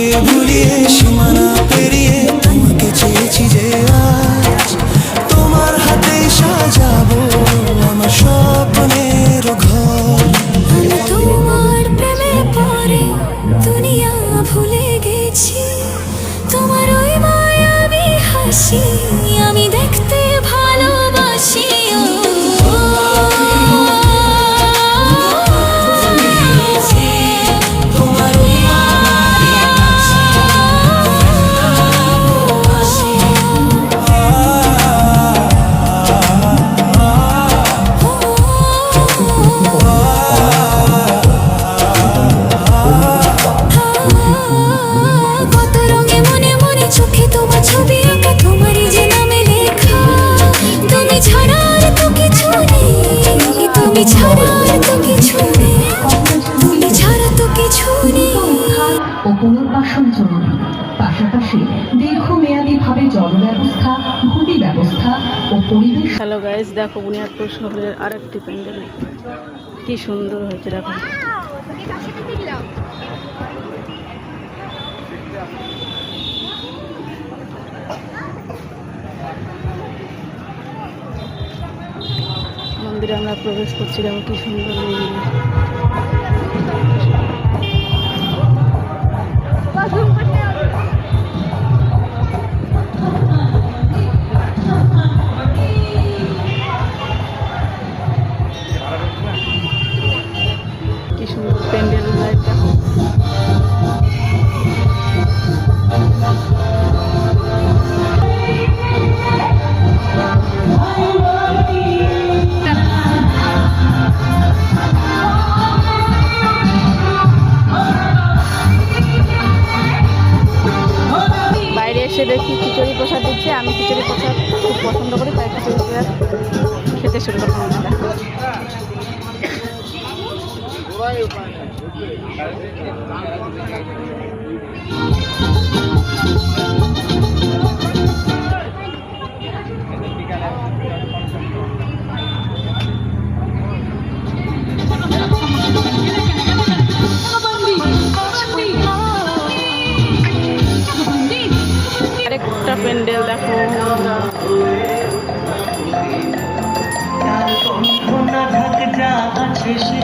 ভুলিয়ে ভুলিয়ে সীমানা পেরিয়ে তোমাকে চেয়েছি যে আজ তোমার হাতেই সাজাবো আমার স্বপ্নের ঘর। তোমার প্রেমে পড়ে দুনিয়া ভুলে গেছি, তোমার ওই মায়াবী হাসি আমি দেখতে ভালোবাসি। কত রঙে মনে মনে চোখে তোমার ছবি আঁকা, তোমারই যে নামে লেখা। তুমি ছাড়া আর তো কিছু নেই, তুমি ছাড়া আর তো কিছু নেই, তুমি ছাড়া তো কিছু নেই। ও পুনর্বাসন জরুরি, পাশাপাশি দীর্ঘমেয়াদীভাবে জল ব্যবস্থা, ভূমি ব্যবস্থা ও পরিবেশ। হ্যালো গাইস, দেখো বুনিয়াদপুর শহরের আরেকটি প্যান্ডেল কি সুন্দর হয়েছে দেখো। মন্দিরে আমরা প্রবেশ করছি, দেখো কি সুন্দর মন্দির। কি সুন্দর প্যান্ডেল লাইট দেখো। বাইরে এসে দেখি খিচুড়ি প্রসাদ দিচ্ছে, আমি খিচুড়ি প্রসাদ খুব পছন্দ করি, তাই খিচুড়ি প্রসাদ খেতে শুরু করলাম আমরা। আরেকটা প্যান্ডেল দেখো। ঢাক যা আছে সে